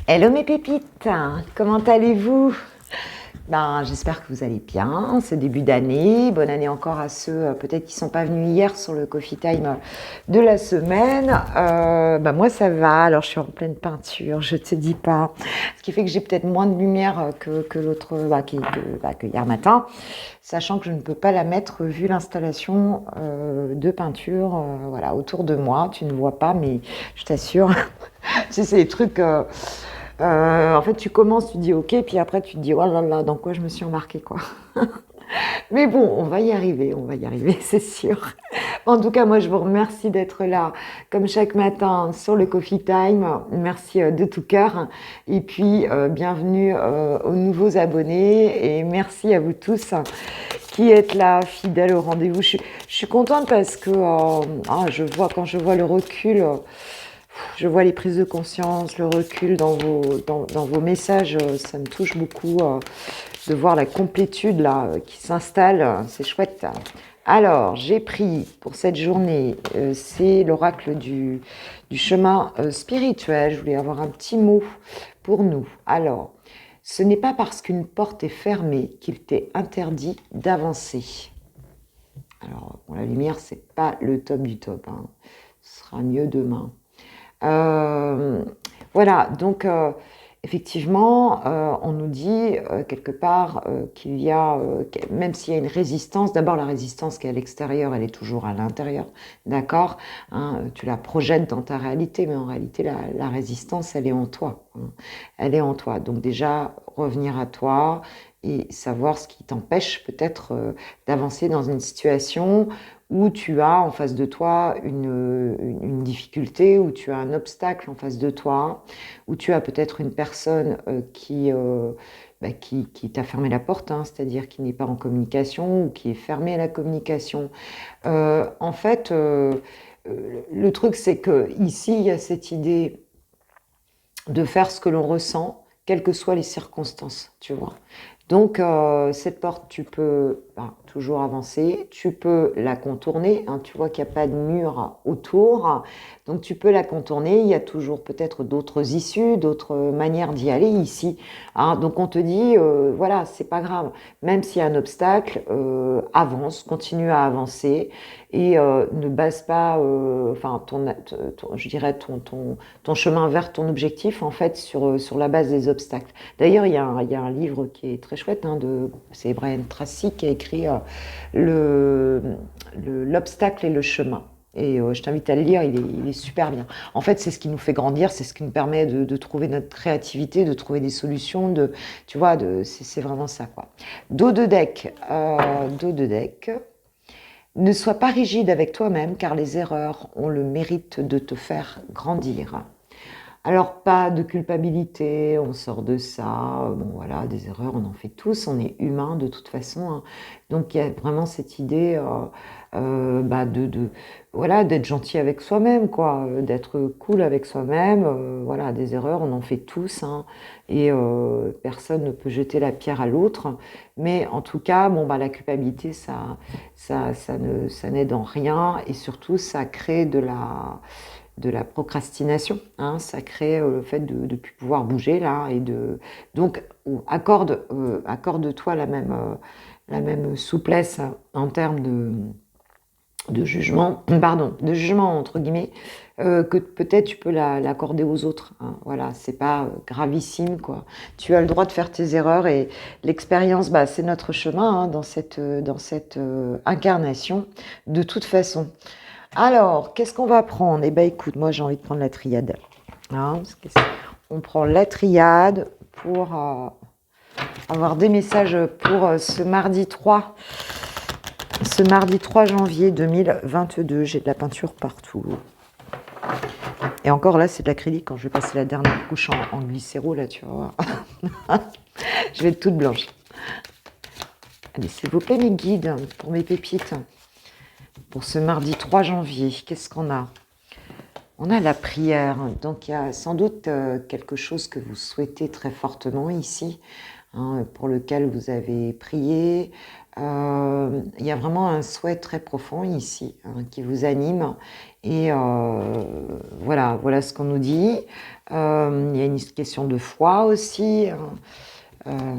Hello mes pépites, comment allez-vous? J'espère que vous allez bien, c'est début d'année, bonne année encore à ceux peut-être qui ne sont pas venus hier sur le Coffee Time de la semaine. Moi ça va, alors je suis en pleine peinture, je te dis pas, ce qui fait que j'ai peut-être moins de lumière que l'autre, que hier matin, sachant que je ne peux pas la mettre vu l'installation de peinture voilà, autour de moi, tu ne vois pas mais je t'assure, c'est des trucs... en fait, tu commences, tu dis ok, puis après tu te dis oh là là, dans quoi je me suis embarquée quoi. Mais bon, on va y arriver, c'est sûr. En tout cas, moi je vous remercie d'être là, comme chaque matin sur le Coffee Time. Merci de tout cœur. Et puis bienvenue aux nouveaux abonnés et merci à vous tous qui êtes là, fidèles au rendez-vous. Je suis contente parce que je vois quand je vois le recul. Je vois les prises de conscience, le recul dans vos messages, ça me touche beaucoup de voir la complétude là qui s'installe, c'est chouette. Alors, j'ai pris pour cette journée, c'est l'oracle du chemin spirituel. Je voulais avoir un petit mot pour nous. Alors, ce n'est pas parce qu'une porte est fermée qu'il t'est interdit d'avancer. Alors, bon, la lumière, c'est pas le top du top, hein. Ce sera mieux demain. Euh, voilà, donc effectivement, on nous dit quelque part qu'il y a, même s'il y a une résistance, d'abord la résistance qui est à l'extérieur, elle est toujours à l'intérieur, d'accord, hein, tu la projettes dans ta réalité, mais en réalité, la résistance, elle est en toi, hein, elle est en toi. Donc déjà, revenir à toi et savoir ce qui t'empêche peut-être d'avancer dans une situation où tu as en face de toi une difficulté, où tu as un obstacle en face de toi, où tu as peut-être une personne qui t'a fermé la porte, hein, c'est-à-dire qui n'est pas en communication ou qui est fermée à la communication. En fait, le truc, c'est que ici, il y a cette idée de faire ce que l'on ressent, quelles que soient les circonstances, tu vois. Donc, cette porte, tu peux toujours avancer, tu peux la contourner, hein, tu vois qu'il n'y a pas de mur autour, donc tu peux la contourner, il y a toujours peut-être d'autres issues, d'autres manières d'y aller ici, hein. Donc on te dit, voilà, c'est pas grave, même s'il y a un obstacle, avance, continue à avancer, et ne base pas je dirais ton chemin vers ton objectif en fait sur la base des obstacles. D'ailleurs, il y a un livre qui est très chouette, hein, c'est Brian Tracy qui a écrit L'obstacle et le chemin. Et je t'invite à le lire, il est super bien. En fait, c'est ce qui nous fait grandir, c'est ce qui nous permet de trouver notre créativité, de trouver des solutions, tu vois, c'est vraiment ça, quoi. Dos de deck. Ne sois pas rigide avec toi-même, car les erreurs ont le mérite de te faire grandir. Alors, pas de culpabilité, on sort de ça. Bon, voilà, des erreurs, on en fait tous, on est humain de toute façon, hein. Donc, il y a vraiment cette idée voilà, d'être gentil avec soi-même, quoi, d'être cool avec soi-même. Voilà, des erreurs, on en fait tous, hein, et personne ne peut jeter la pierre à l'autre. Mais en tout cas, la culpabilité, ça n'aide en rien, et surtout, ça crée de la procrastination, hein, ça crée le fait de ne plus pouvoir bouger là donc accorde-toi la même souplesse en termes de jugement, pardon, de jugement entre guillemets, que peut-être tu peux l'accorder aux autres, hein. Voilà, c'est pas gravissime quoi. Tu as le droit de faire tes erreurs et l'expérience, c'est notre chemin, hein, dans cette incarnation de toute façon. Alors, qu'est-ce qu'on va prendre? Eh bien, écoute, moi, j'ai envie de prendre la triade, hein, on prend la triade pour avoir des messages pour ce mardi 3 janvier 2022. J'ai de la peinture partout. Et encore là, c'est de l'acrylique. Quand je vais passer la dernière couche en glycéro, là, tu vois. Je vais être toute blanche. Allez, s'il vous plaît, mes guides, pour mes pépites. Pour ce mardi 3 janvier, qu'est-ce qu'on a? On a la prière, donc il y a sans doute quelque chose que vous souhaitez très fortement ici, hein, pour lequel vous avez prié, Il y a vraiment un souhait très profond ici, hein, qui vous anime. Et voilà ce qu'on nous dit. Il y a une question de foi aussi, hein.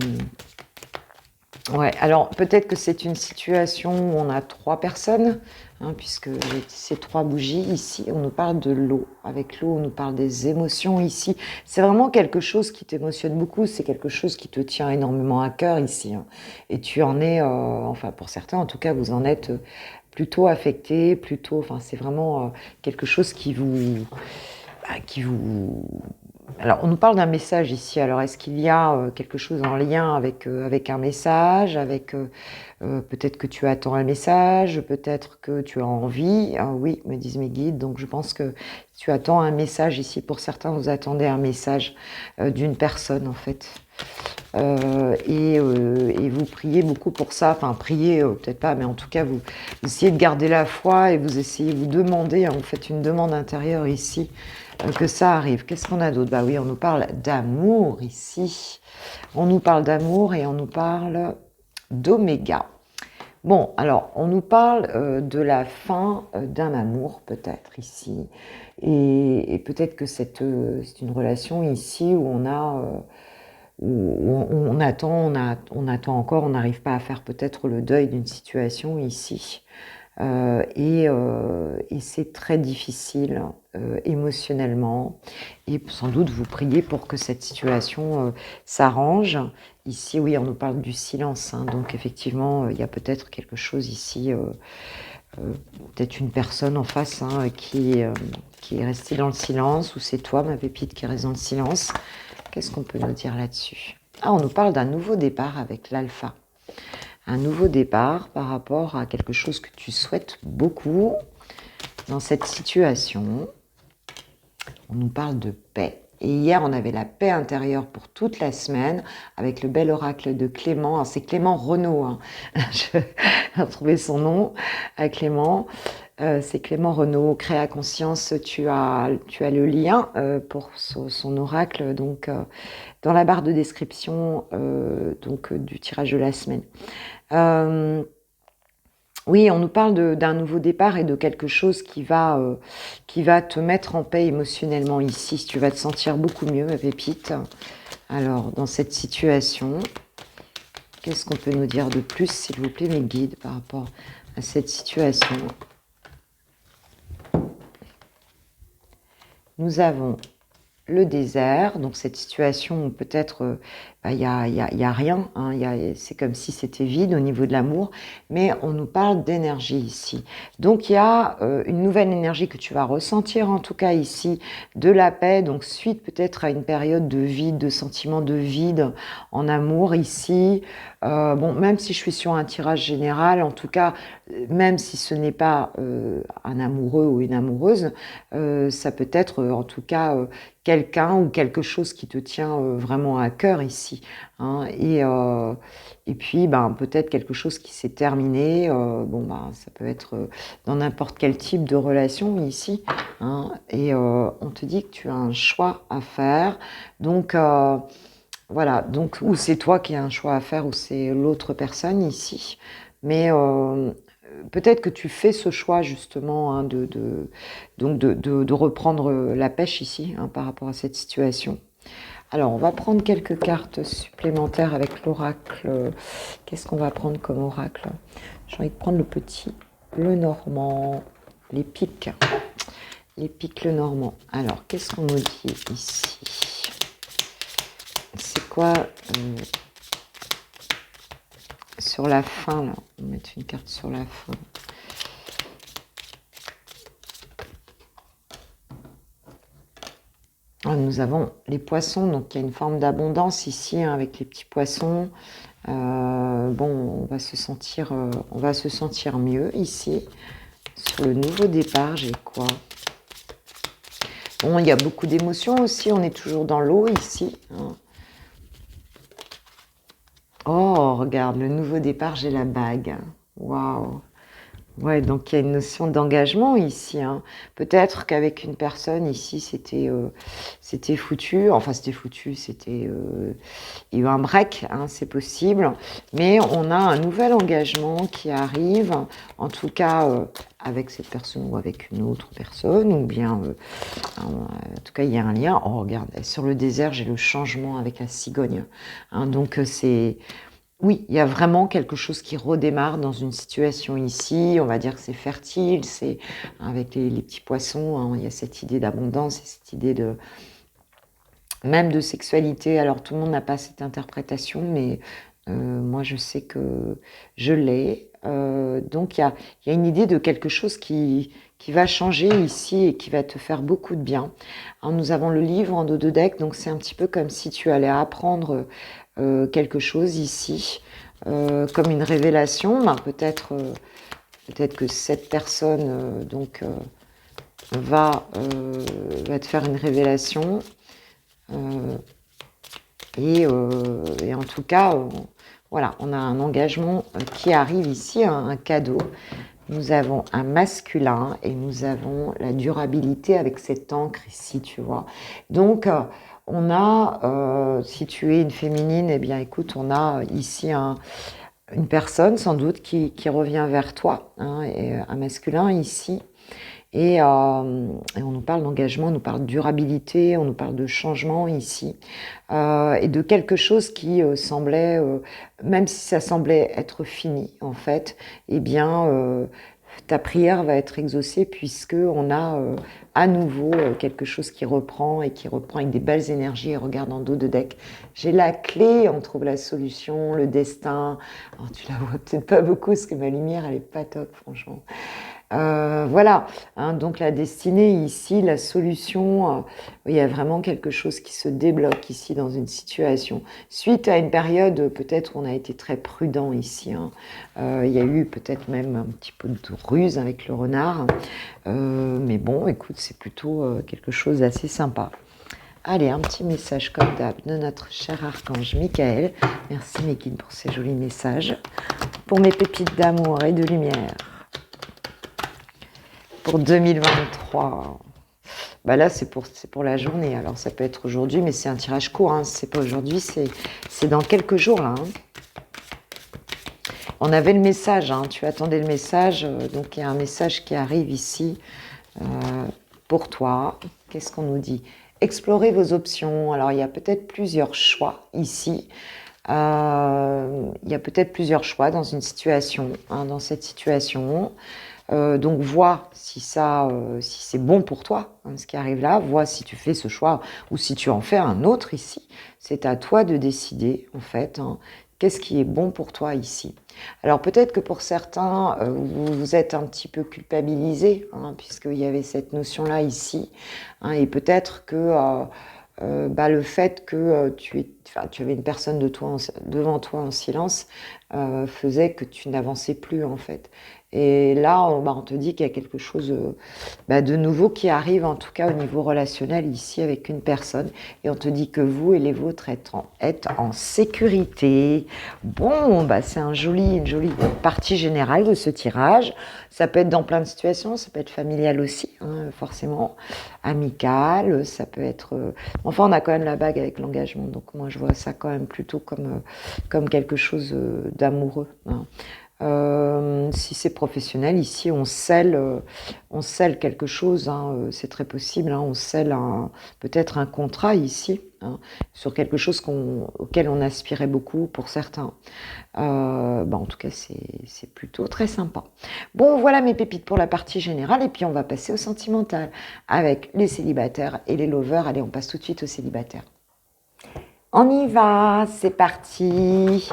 Ouais, alors peut-être que c'est une situation où on a 3 personnes, hein, puisque j'ai ces 3 bougies ici, on nous parle de l'eau. Avec l'eau, on nous parle des émotions ici. C'est vraiment quelque chose qui t'émotionne beaucoup, c'est quelque chose qui te tient énormément à cœur ici, hein. Et tu en es, enfin pour certains en tout cas, vous en êtes plutôt affecté, plutôt, enfin c'est vraiment quelque chose qui vous. Alors, on nous parle d'un message ici. Alors, est-ce qu'il y a quelque chose en lien avec un message, avec peut-être que tu attends un message, peut-être que tu as envie. Ah oui, me disent mes guides. Donc, je pense que tu attends un message ici. Pour certains, vous attendez un message d'une personne, en fait. Et vous priez beaucoup pour ça. Enfin, priez, peut-être pas, mais en tout cas, vous essayez de garder la foi et vous essayez, vous demandez, hein, vous faites une demande intérieure ici que ça arrive. Qu'est-ce qu'on a d'autre? Bah oui, on nous parle d'amour ici. On nous parle d'amour et on nous parle d'oméga. Bon, alors, on nous parle de la fin d'un amour, peut-être, ici. Et peut-être que c'est une relation ici où on a... où on attend encore, on n'arrive pas à faire peut-être le deuil d'une situation ici. Et c'est très difficile émotionnellement. Et sans doute, vous priez pour que cette situation s'arrange. Ici, oui, on nous parle du silence, hein, donc effectivement, il y a peut-être quelque chose ici, peut-être une personne en face, hein, qui est restée dans le silence, ou c'est toi, ma pépite, qui reste dans le silence. Qu'est-ce qu'on peut nous dire là-dessus? Ah, on nous parle d'un nouveau départ avec l'alpha. Un nouveau départ par rapport à quelque chose que tu souhaites beaucoup dans cette situation. On nous parle de paix. Et hier, on avait la paix intérieure pour toute la semaine avec le bel oracle de Clément. Alors, c'est Clément Renaud, hein. J'ai retrouvé son nom, Clément. C'est Clément Renaud, Créa Conscience. Tu as le lien pour son oracle, donc dans la barre de description du tirage de la semaine. Oui, on nous parle d'un nouveau départ et de quelque chose qui va te mettre en paix émotionnellement ici. Tu vas te sentir beaucoup mieux, ma pépite. Alors, dans cette situation, qu'est-ce qu'on peut nous dire de plus, s'il vous plaît, mes guides, par rapport à cette situation? Nous avons le désert, donc cette situation où peut-être il y a rien, hein, c'est comme si c'était vide au niveau de l'amour, mais on nous parle d'énergie ici. Donc il y a une nouvelle énergie que tu vas ressentir en tout cas ici, de la paix, donc suite peut-être à une période de vide, de sentiment de vide en amour ici. Bon, même si je suis sur un tirage général, en tout cas, même si ce n'est pas un amoureux ou une amoureuse, ça peut être en tout cas quelqu'un ou quelque chose qui te tient vraiment à cœur ici, hein. Et puis peut-être quelque chose qui s'est terminé, ça peut être dans n'importe quel type de relation ici, hein. Et on te dit que tu as un choix à faire, donc voilà, donc ou c'est toi qui as un choix à faire ou c'est l'autre personne ici, mais peut-être que tu fais ce choix justement, hein, de reprendre la pêche ici, hein, par rapport à cette situation. Alors, on va prendre quelques cartes supplémentaires avec l'oracle. Qu'est-ce qu'on va prendre comme oracle? J'ai envie de prendre le petit, le normand, les pics. Les pics, le normand. Alors, qu'est-ce qu'on nous dit ici? C'est quoi sur la fin, là? On va mettre une carte sur la fin. Nous avons les poissons, donc il y a une forme d'abondance ici, hein, avec les petits poissons. On va se sentir mieux ici. Sur le nouveau départ, j'ai quoi? Bon, il y a beaucoup d'émotions aussi, on est toujours dans l'eau ici, hein. Oh, regarde, le nouveau départ, j'ai la bague. Waouh! Ouais, donc il y a une notion d'engagement ici, hein. Peut-être qu'avec une personne ici, c'était foutu. Enfin, c'était foutu, il y a eu un break, hein, c'est possible. Mais on a un nouvel engagement qui arrive, en tout cas avec cette personne ou avec une autre personne, ou bien, en tout cas, il y a un lien. Oh, regarde, sur le désert, j'ai le changement avec la cigogne, hein. Donc, oui, il y a vraiment quelque chose qui redémarre dans une situation ici. On va dire que c'est fertile, c'est avec les petits poissons, hein, il y a cette idée d'abondance et cette idée de même de sexualité. Alors tout le monde n'a pas cette interprétation, mais moi je sais que je l'ai. Donc il y a une idée de quelque chose qui va changer ici et qui va te faire beaucoup de bien. Alors, nous avons le livre en dos de deck, donc c'est un petit peu comme si tu allais apprendre quelque chose ici, comme une révélation. Ben, peut-être que cette personne va te faire une révélation. Et en tout cas, voilà, on a un engagement qui arrive ici, un cadeau. Nous avons un masculin et nous avons la durabilité avec cette encre ici, tu vois. Donc, on a, si tu es une féminine, eh bien écoute, on a ici une personne sans doute qui revient vers toi, hein, et un masculin ici. Et on nous parle d'engagement, on nous parle de durabilité, on nous parle de changement ici, et de quelque chose qui semblait, même si ça semblait être fini en fait, eh bien ta prière va être exaucée puisque on a à nouveau quelque chose qui reprend et qui reprend avec des belles énergies. Et regarde en dos de deck, j'ai la clé, on trouve la solution, le destin. Alors, tu la vois peut-être pas beaucoup parce que ma lumière elle est pas top franchement. Voilà, hein, donc la destinée ici, la solution, il y a vraiment quelque chose qui se débloque ici dans une situation. Suite à une période peut-être où on a été très prudent ici, hein. Il y a eu peut-être même un petit peu de ruse avec le renard. Mais bon, écoute, c'est plutôt quelque chose d'assez sympa. Allez, un petit message comme d'hab de notre cher archange Michael. Merci mes guides pour ces jolis messages. Pour mes pépites d'amour et de lumière. Pour 2023. Bah là, c'est pour la journée. Alors, ça peut être aujourd'hui, mais c'est un tirage court, hein. C'est pas aujourd'hui, c'est dans quelques jours, là, hein. On avait le message, hein. Tu attendais le message. Donc, il y a un message qui arrive ici pour toi. Qu'est-ce qu'on nous dit? Explorez vos options. Alors, il y a peut-être plusieurs choix ici. Il y a peut-être plusieurs choix dans une situation, hein, dans cette situation. Donc vois si c'est bon pour toi, hein, ce qui arrive là, vois si tu fais ce choix ou si tu en fais un autre ici. C'est à toi de décider en fait, hein, qu'est-ce qui est bon pour toi ici. Alors peut-être que pour certains, vous êtes un petit peu culpabilisé, hein, puisqu'il y avait cette notion-là ici, hein, et peut-être que le fait que tu avais une personne devant toi en silence faisait que tu n'avançais plus en fait. Et là, on te dit qu'il y a quelque chose de nouveau qui arrive, en tout cas au niveau relationnel ici avec une personne. Et on te dit que vous et les vôtres êtes en sécurité. Bon, c'est une jolie partie générale de ce tirage. Ça peut être dans plein de situations, ça peut être familial aussi, hein, forcément, amical, ça peut être... Enfin, on a quand même la bague avec l'engagement, donc moi je vois ça quand même plutôt comme quelque chose d'amoureux, hein. Si c'est professionnel, ici on scelle quelque chose, hein, c'est très possible, hein, on scelle peut-être un contrat ici, hein, sur quelque chose auquel on aspirait beaucoup pour certains. En tout cas, c'est plutôt très sympa. Bon, voilà mes pépites pour la partie générale, et puis on va passer au sentimental avec les célibataires et les lovers. Allez, on passe tout de suite aux célibataires. On y va, c'est parti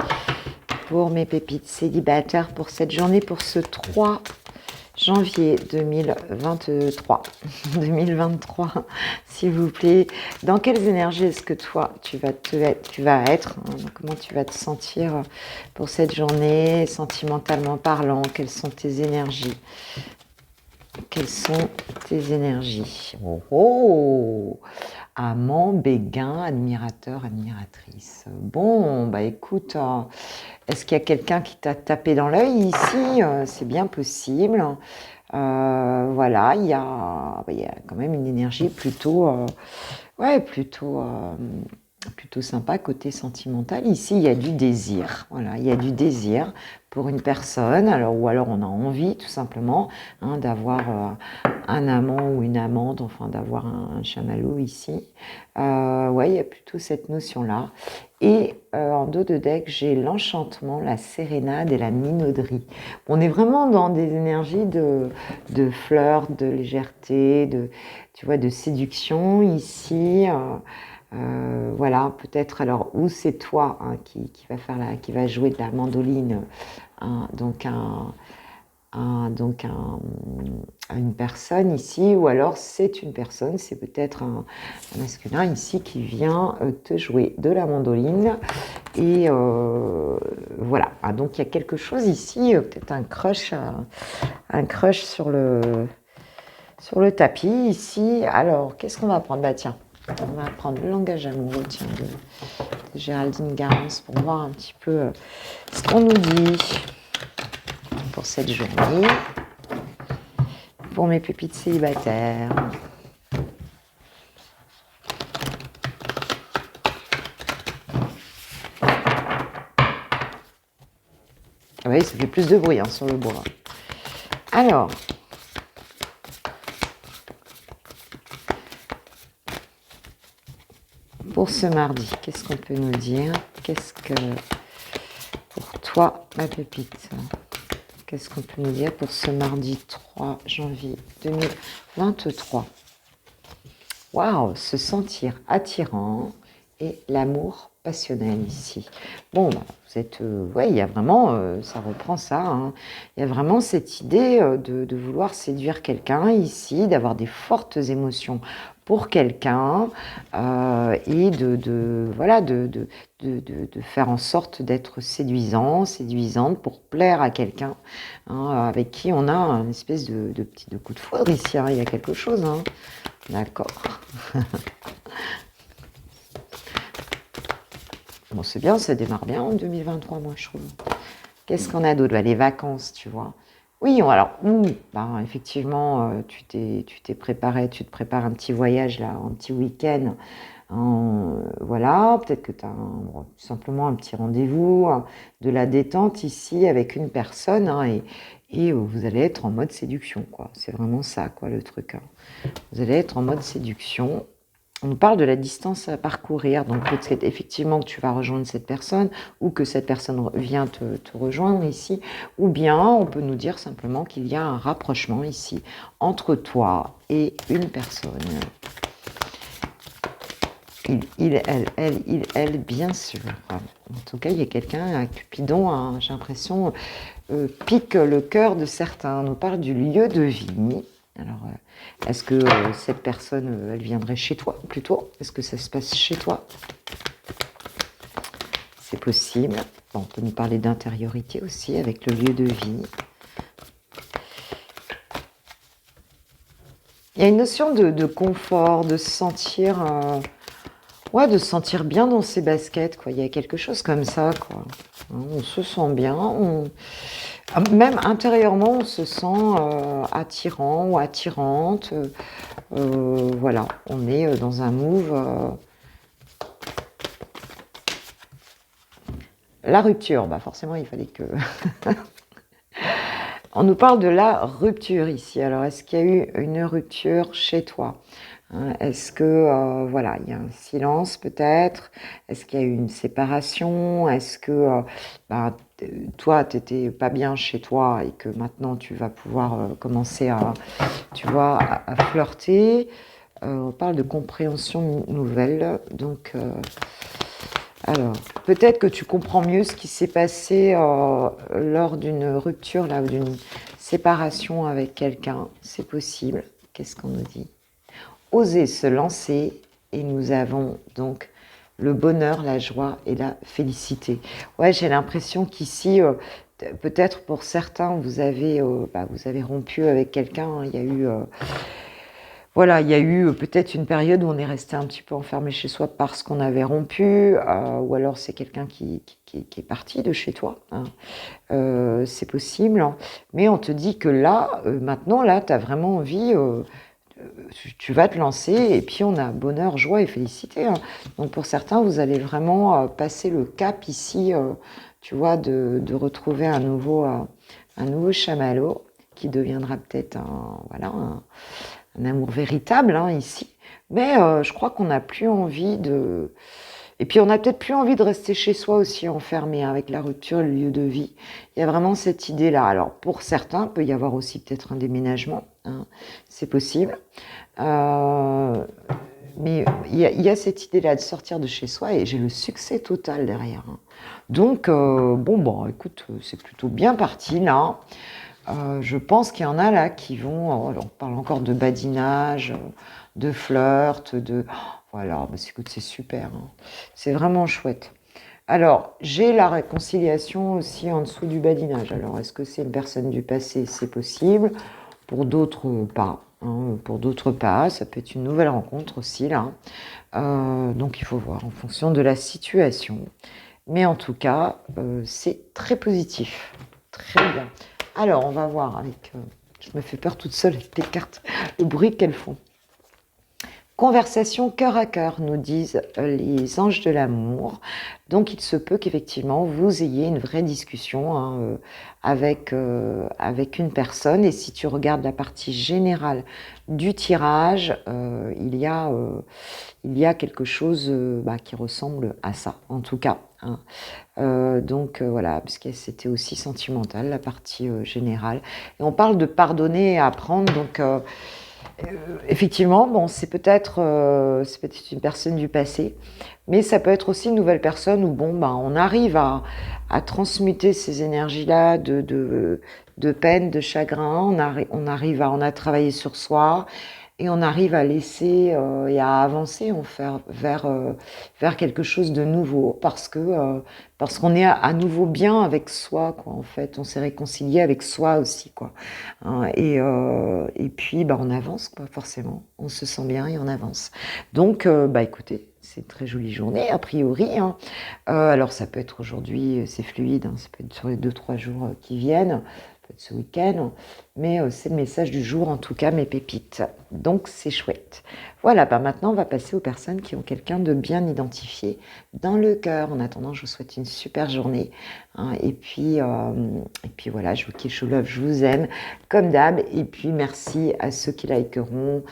pour mes pépites célibataires pour cette journée, pour ce 3 janvier 2023. 2023, s'il vous plaît. Dans quelles énergies est-ce que toi, tu vas être, hein, comment tu vas te sentir pour cette journée, sentimentalement parlant? Quelles sont tes énergies? Quelles sont tes énergies? Oh, oh! amant, béguin, admirateur, admiratrice. Bon, bah écoute, est-ce qu'il y a quelqu'un qui t'a tapé dans l'œil ici? C'est bien possible. Voilà, il y a quand même une énergie plutôt, ouais, plutôt sympa côté sentimental. Ici, il y a du désir. Voilà, il y a du désir pour une personne. Alors, ou alors on a envie tout simplement d'avoir un amant ou une amante, enfin d'avoir un chamallow ici. Ouais, il y a plutôt cette notion-là. Et en dos de deck, j'ai l'enchantement, la sérénade et la minauderie. On est vraiment dans des énergies de flirt, de légèreté, tu vois, de séduction ici. Voilà, peut-être alors où c'est toi qui va jouer de la mandoline, donc une personne ici, ou alors c'est une personne, c'est peut-être un masculin ici qui vient te jouer de la mandoline. Et voilà, donc il y a quelque chose ici, peut-être un crush sur le tapis ici. Alors, qu'est-ce qu'on va prendre? Bah tiens, on va prendre le langage amoureux de Géraldine Garance pour voir un petit peu ce qu'on nous dit pour cette journée, pour mes pépites célibataires. Ah oui, ça fait plus de bruit sur le bois. Alors, pour ce mardi, qu'est-ce qu'on peut nous dire? Qu'est-ce que, pour toi, ma pépite, qu'est-ce qu'on peut nous dire pour ce mardi 3 janvier 2023? Waouh, se sentir attirant et l'amour passionnel ici. Bon, bah, vous êtes, ouais, il y a vraiment, ça reprend ça, il y a vraiment cette idée de vouloir séduire quelqu'un ici, d'avoir des fortes émotions pour quelqu'un et voilà, de faire en sorte d'être séduisante pour plaire à quelqu'un avec qui on a une espèce de coup de foudre ici. Il y a quelque chose, D'accord. Bon, c'est bien, ça démarre bien en 2023, moi, je trouve. Qu'est-ce qu'on a d'autre? Les vacances, tu vois. Oui, alors, effectivement, tu t'es préparé, tu te prépares un petit voyage, là, un petit week-end. Voilà, peut-être que tu as tout simplement un petit rendez-vous, de la détente ici avec une personne, et vous allez être en mode séduction, quoi. C'est vraiment ça, quoi, le truc. Vous allez être en mode séduction. On nous parle de la distance à parcourir, donc peut-être effectivement que tu vas rejoindre cette personne ou que cette personne vient te rejoindre ici, ou bien on peut nous dire simplement qu'il y a un rapprochement ici entre toi et une personne. Il, elle, bien sûr. En tout cas, il y a quelqu'un, Cupidon, j'ai l'impression, pique le cœur de certains. On nous parle du lieu de vie. Alors, est-ce que cette personne, elle viendrait chez toi plutôt? Est-ce que ça se passe chez toi? C'est possible. Bon, on peut nous parler d'intériorité aussi avec le lieu de vie. Il y a une notion de confort, de se sentir, de se sentir bien dans ses baskets, quoi. Il y a quelque chose comme ça, quoi. On se sent bien, même intérieurement, on se sent attirant ou attirante. Voilà, on est dans un move. La rupture, forcément, il fallait que... On nous parle de la rupture ici. Alors, est-ce qu'il y a eu une rupture chez toi? Est-ce que, voilà, il y a un silence peut-être? Est-ce qu'il y a eu une séparation? Est-ce que toi, tu n'étais pas bien chez toi et que maintenant tu vas pouvoir commencer à flirter? On parle de compréhension nouvelle. Donc, alors, peut-être que tu comprends mieux ce qui s'est passé lors d'une rupture, là, ou d'une séparation avec quelqu'un. C'est possible. Qu'est-ce qu'on nous dit? Oser se lancer, et nous avons donc le bonheur, la joie et la félicité. Ouais, j'ai l'impression qu'ici, peut-être pour certains, vous avez rompu avec quelqu'un. Il y a eu Voilà, il y a eu peut-être une période où on est resté un petit peu enfermé chez soi parce qu'on avait rompu, ou alors c'est quelqu'un qui est parti de chez toi, hein. C'est possible, hein. Mais on te dit que là, maintenant, là, tu as vraiment envie, tu vas te lancer, et puis on a bonheur, joie et félicité, hein. Donc pour certains, vous allez vraiment passer le cap ici, tu vois, de retrouver un nouveau chamallow qui deviendra peut-être voilà, un amour véritable, hein, ici. Mais je crois qu'on n'a plus envie de... Et puis on n'a peut-être plus envie de rester chez soi aussi enfermé, hein, avec la rupture, le lieu de vie. Il y a vraiment cette idée-là. Alors pour certains, il peut y avoir aussi peut-être un déménagement, hein, c'est possible. Euh, mais il y a cette idée-là de sortir de chez soi, et j'ai le succès total derrière, hein. Donc, bon, écoute, c'est plutôt bien parti là. Je pense qu'il y en a là qui vont, on parle encore de badinage, de flirt, voilà, écoute, c'est super, hein. C'est vraiment chouette. Alors, j'ai la réconciliation aussi en dessous du badinage. Alors, est-ce que c'est une personne du passé? C'est possible. Pour d'autres, pas, hein. Pour d'autres, pas. Ça peut être une nouvelle rencontre aussi, là. Donc, il faut voir en fonction de la situation. Mais en tout cas, c'est très positif. Très bien. Alors, on va voir avec... je me fais peur toute seule avec les cartes, le bruit qu'elles font. Conversation cœur à cœur, nous disent les anges de l'amour. Donc, il se peut qu'effectivement, vous ayez une vraie discussion, hein, avec une personne. Et si tu regardes la partie générale du tirage, il y a quelque chose qui ressemble à ça, en tout cas, hein. Donc voilà, parce que c'était aussi sentimental, la partie générale. Et on parle de pardonner et apprendre, donc... effectivement, bon, c'est peut-être une personne du passé, mais ça peut être aussi une nouvelle personne où bon, on arrive à transmuter ces énergies-là de peine, de chagrin, on arrive on a travaillé sur soi, et on arrive à laisser et à avancer vers quelque chose de nouveau, parce qu'on est à nouveau bien avec soi, quoi, en fait. On s'est réconcilié avec soi aussi, quoi, hein. Et puis on avance, quoi, forcément. On se sent bien et on avance. Donc écoutez, c'est une très jolie journée a priori, hein. Alors ça peut être aujourd'hui, c'est fluide, hein, ça peut être sur les 2-3 jours qui viennent, peut-être ce week-end, mais c'est le message du jour, en tout cas, mes pépites. Donc c'est chouette. Voilà, maintenant on va passer aux personnes qui ont quelqu'un de bien identifié dans le cœur. En attendant, je vous souhaite une super journée, hein. Et puis voilà, je vous kiffe, je vous love, je vous aime comme d'hab. Et puis merci à ceux qui likeront.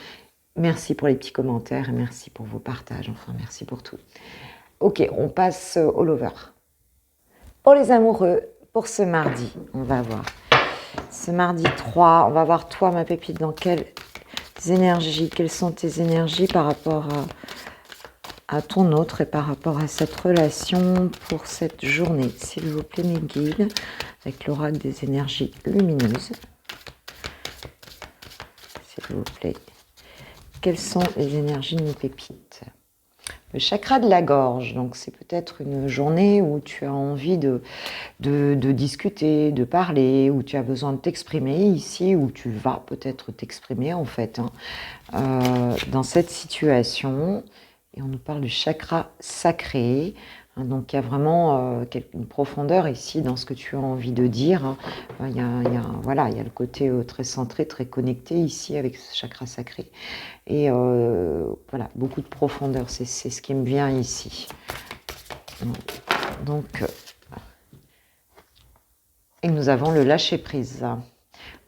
Merci pour les petits commentaires et merci pour vos partages. Enfin, merci pour tout. Ok, on passe au lover. Pour les amoureux, pour ce mardi, on va voir. Ce mardi 3, on va voir toi, ma pépite, dans quelles énergies, quelles sont tes énergies par rapport à ton autre et par rapport à cette relation pour cette journée. S'il vous plaît, mes guides, avec l'oracle des énergies lumineuses. S'il vous plaît. Quelles sont les énergies de mes pépites? Le chakra de la gorge, donc c'est peut-être une journée où tu as envie de discuter, de parler, où tu as besoin de t'exprimer ici, où tu vas peut-être t'exprimer en fait, hein, dans cette situation. Et on nous parle du chakra sacré, hein, donc il y a vraiment une profondeur ici dans ce que tu as envie de dire, hein. Voilà, il y a le côté très centré, très connecté ici avec ce chakra sacré. Et voilà, beaucoup de profondeur, c'est ce qui me vient ici. Donc, et nous avons le lâcher-prise.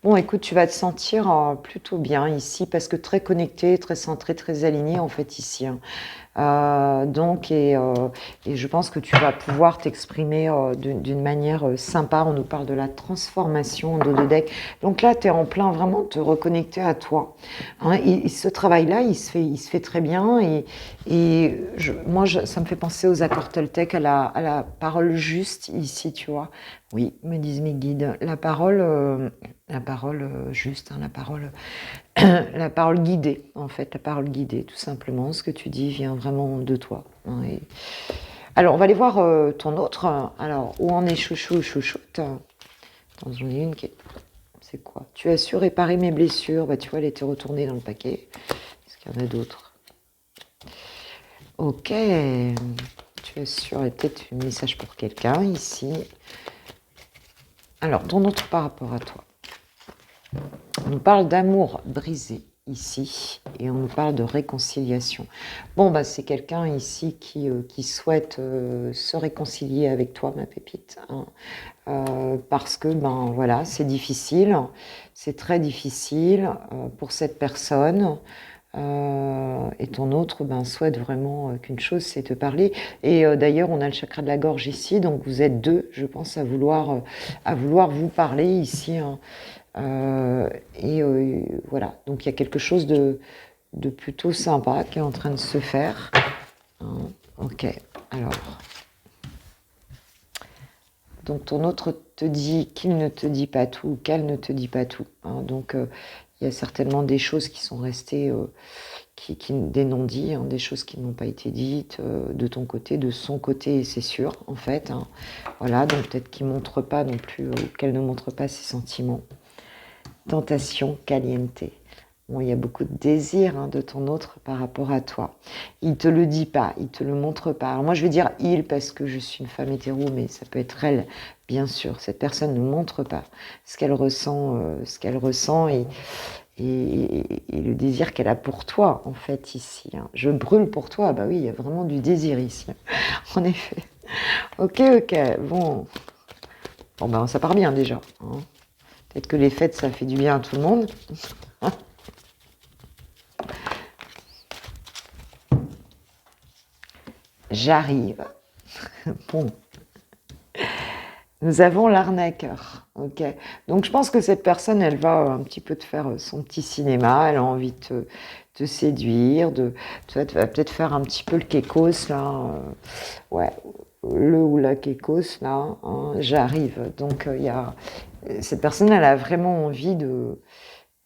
Bon, écoute, tu vas te sentir plutôt bien ici, parce que très connecté, très centré, très aligné en fait ici, hein. Donc, et je pense que tu vas pouvoir t'exprimer d'une manière sympa. On nous parle de la transformation en dos de deck. Donc là, tu es en plein vraiment te reconnecter à toi, hein. Et ce travail-là, il se fait très bien. Moi, ça me fait penser aux accords Toltec, à la parole juste ici, tu vois. Oui, me disent mes guides, la parole juste, hein, la parole guidée, en fait, la parole guidée, tout simplement. Ce que tu dis vient vraiment de toi, hein. Alors, on va aller voir ton autre. Alors, où en est chouchou ou chouchoute? Attends, j'en ai une qui est... C'est quoi? Tu as su réparer mes blessures. Tu vois, elle était retournée dans le paquet. qu'il y en a d'autres. Ok, tu es sûr, et peut-être un message pour quelqu'un ici. Alors, ton autre par rapport à toi. On nous parle d'amour brisé ici et on nous parle de réconciliation. Bon, bah, c'est quelqu'un ici qui souhaite se réconcilier avec toi, ma pépite. Hein. Parce que, ben voilà, c'est difficile, c'est très difficile pour cette personne. Et ton autre souhaite vraiment qu'une chose, c'est te parler. Et d'ailleurs, on a le chakra de la gorge ici, donc vous êtes deux, je pense, à vouloir vous parler ici. Hein. Voilà, donc il y a quelque chose de plutôt sympa qui est en train de se faire. Hein. Ok, alors. Donc ton autre te dit qu'il ne te dit pas tout, ou qu'elle ne te dit pas tout. Hein. Donc il y a certainement des choses qui sont restées, des non-dits, hein, des choses qui n'ont pas été dites de ton côté, de son côté, c'est sûr, en fait. Hein. Voilà, donc peut-être qu'il ne montre pas non plus, ou qu'elle ne montre pas ses sentiments. Tentation caliente. Bon, il y a beaucoup de désir de ton autre par rapport à toi. Il te le dit pas, il te le montre pas. Alors moi, je vais dire il parce que je suis une femme hétéro, mais ça peut être elle, bien sûr. Cette personne ne montre pas ce qu'elle ressent et le désir qu'elle a pour toi, en fait, ici. Hein. Je brûle pour toi. Bah oui, il y a vraiment du désir ici, en effet. Ok, bon. Bon, ben, ça part bien déjà. Hein. Peut-être que les fêtes, ça fait du bien à tout le monde. J'arrive. Bon. Nous avons l'arnaqueur. Ok. Donc je pense que cette personne, elle va un petit peu te faire son petit cinéma. Elle a envie de te séduire. Tu vas peut-être faire un petit peu le kékos là. Ouais. Le ou la kékos là. Hein, j'arrive. Donc il y a cette personne, elle a vraiment envie de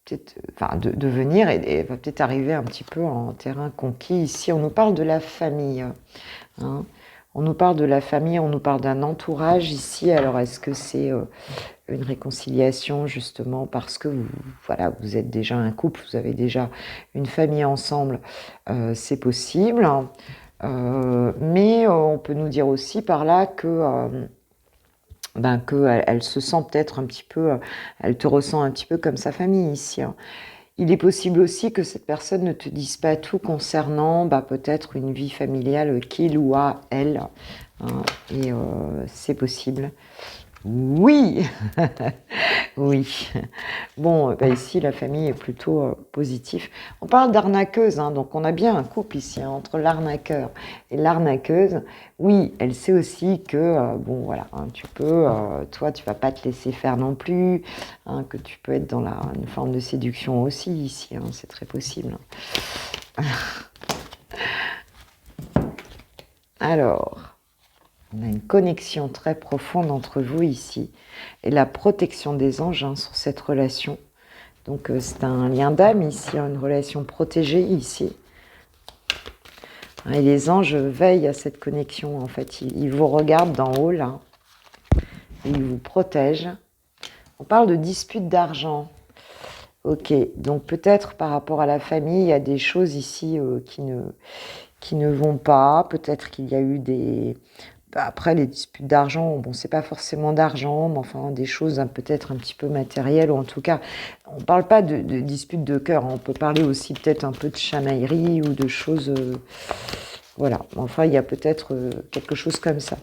venir et va peut-être arriver un petit peu en terrain conquis. Ici, on nous parle de la famille. Hein. On nous parle de la famille, on nous parle d'un entourage ici. Alors, est-ce que c'est une réconciliation justement parce que vous êtes déjà un couple, vous avez déjà une famille ensemble, c'est possible. Mais on peut nous dire aussi par là que elle se sent peut-être un petit peu, elle te ressent un petit peu comme sa famille ici. Hein. Il est possible aussi que cette personne ne te dise pas tout concernant peut-être une vie familiale qu'il ou a elle. Hein, et c'est possible. Oui, oui. Bon, ici, la famille est plutôt positive. On parle d'arnaqueuse, hein, donc on a bien un couple ici hein, entre l'arnaqueur et l'arnaqueuse. Oui, elle sait aussi que, voilà, hein, tu peux, toi, tu vas pas te laisser faire non plus, hein, que tu peux être dans une forme de séduction aussi ici, hein, c'est très possible. Alors... On a une connexion très profonde entre vous ici et la protection des anges hein, sur cette relation. Donc c'est un lien d'âme ici, hein, une relation protégée ici. Et les anges veillent à cette connexion en fait. Ils vous regardent d'en haut là et ils vous protègent. On parle de dispute d'argent. Ok, donc peut-être par rapport à la famille, il y a des choses ici qui ne vont pas. Peut-être qu'il y a eu des... Après, les disputes d'argent, bon, c'est pas forcément d'argent, mais enfin, des choses peut-être un petit peu matérielles, ou en tout cas, on parle pas de disputes de cœur, on peut parler aussi peut-être un peu de chamaillerie ou de choses, voilà. Enfin, il y a peut-être quelque chose comme ça.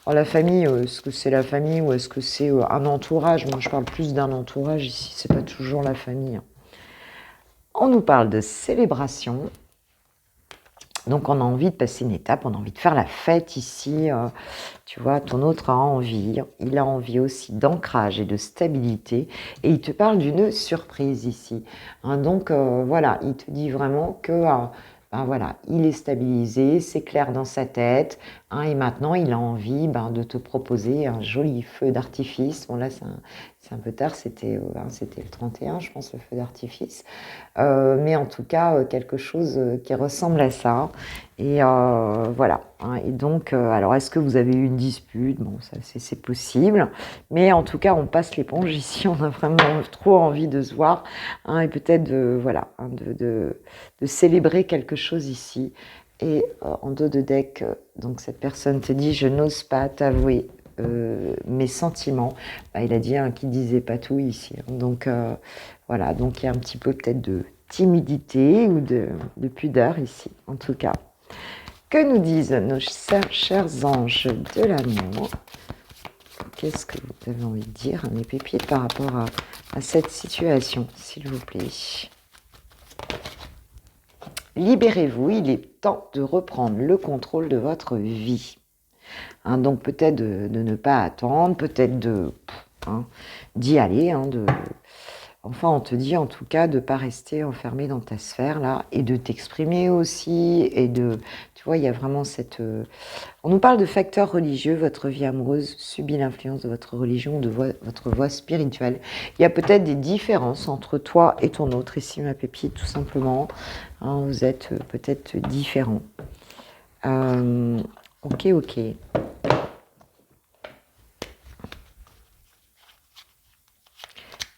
Alors, la famille, est-ce que c'est la famille ou est-ce que c'est un entourage? Moi, je parle plus d'un entourage ici, c'est pas toujours la famille. Hein. On nous parle de célébration. Donc on a envie de passer une étape, on a envie de faire la fête ici. Tu vois, ton autre a envie, il a envie aussi d'ancrage et de stabilité. Et il te parle d'une surprise ici. Hein, donc voilà, il te dit vraiment que voilà, il est stabilisé, c'est clair dans sa tête. hein, et maintenant, il a envie de te proposer un joli feu d'artifice. Bon, là, c'est un peu tard, c'était le 31, je pense, le feu d'artifice. Mais en tout cas, quelque chose qui ressemble à ça. Et voilà, hein. Et donc, alors, est-ce que vous avez eu une dispute? Bon, ça, c'est possible. Mais en tout cas, on passe l'éponge ici. On a vraiment trop envie de se voir, hein, et peut-être voilà, hein, de célébrer quelque chose ici. Et en dos de deck, donc cette personne te dit, je n'ose pas t'avouer mes sentiments. Il a dit qu'il disait pas tout ici, hein. Donc voilà, donc il y a un petit peu peut-être de timidité ou de pudeur ici, en tout cas. Que nous disent nos chers anges de l'amour? Qu'est-ce que vous avez envie de dire, mes pépites, par rapport à cette situation, s'il vous plaît? Libérez-vous, il est temps de reprendre le contrôle de votre vie. Hein, donc peut-être de ne pas attendre, peut-être d'y aller. Enfin, on te dit en tout cas de ne pas rester enfermé dans ta sphère là et de t'exprimer aussi. Et tu vois, il y a vraiment cette... On nous parle de facteurs religieux, votre vie amoureuse subit l'influence de votre religion, de votre voie spirituelle. Il y a peut-être des différences entre toi et ton autre, ici ma pépite, tout simplement. Hein, vous êtes peut-être différents. Ok.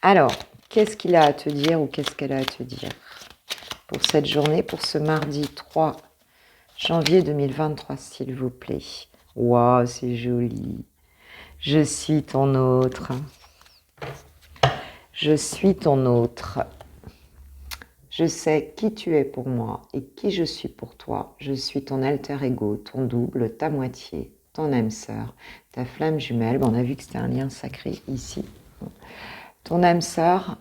Alors, qu'est-ce qu'il a à te dire ou qu'est-ce qu'elle a à te dire pour cette journée, pour ce mardi 3 janvier 2023, s'il vous plaît? Waouh, c'est joli. Je suis ton autre. Je suis ton autre. Je sais qui tu es pour moi et qui je suis pour toi. Je suis ton alter ego, ton double, ta moitié, ton âme sœur, ta flamme jumelle. On a vu que c'était un lien sacré ici. Ton âme sœur,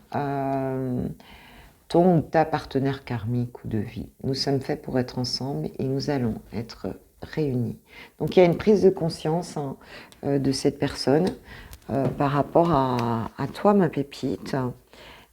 ton ou ta partenaire karmique ou de vie. Nous sommes faits pour être ensemble et nous allons être réunis. Donc il y a une prise de conscience de cette personne par rapport à toi, ma pépite.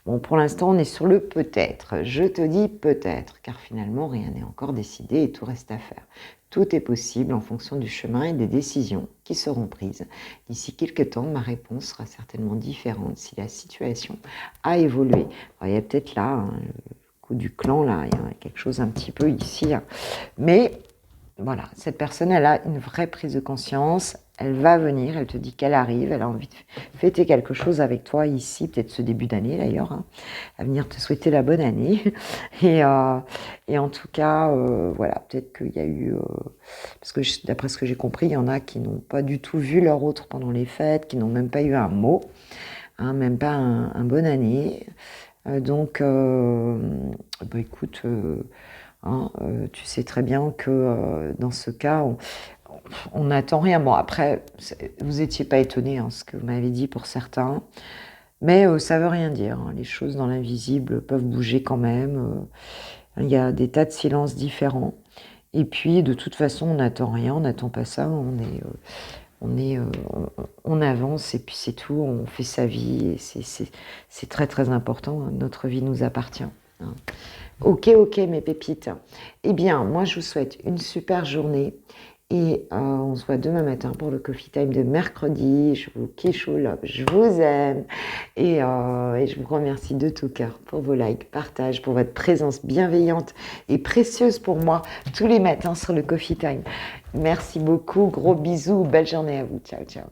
Bon, pour l'instant, on est sur le peut-être. Je te dis peut-être, car finalement, rien n'est encore décidé et tout reste à faire. Tout est possible en fonction du chemin et des décisions qui seront prises. D'ici quelques temps, ma réponse sera certainement différente si la situation a évolué. Alors, il y a peut-être là, le coup du clan, là, il y a quelque chose un petit peu ici. Mais voilà, cette personne, elle a une vraie prise de conscience. Elle va venir, elle te dit qu'elle arrive, elle a envie de fêter quelque chose avec toi ici, peut-être ce début d'année d'ailleurs, hein, à venir te souhaiter la bonne année. Et en tout cas, voilà, peut-être qu'il y a eu, parce que d'après ce que j'ai compris, il y en a qui n'ont pas du tout vu leur autre pendant les fêtes, qui n'ont même pas eu un mot, hein, même pas un bonne année. Donc, écoute, hein, tu sais très bien que dans ce cas, on n'attend rien. Bon, après, vous n'étiez pas étonné, ce que vous m'avez dit pour certains, mais ça ne veut rien dire, hein. Les choses dans l'invisible peuvent bouger quand même. Il y a des tas de silences différents. Et puis, de toute façon, on n'attend rien, on n'attend pas ça. On avance et puis c'est tout. On fait sa vie et c'est très très important, hein. Notre vie nous appartient, hein. Ok, mes pépites. Eh bien, moi, je vous souhaite une super journée. Et on se voit demain matin pour le Coffee Time de mercredi. Je vous kiffe, je vous aime. Et je vous remercie de tout cœur pour vos likes, partages, pour votre présence bienveillante et précieuse pour moi tous les matins sur le Coffee Time. Merci beaucoup, gros bisous, belle journée à vous. Ciao, ciao.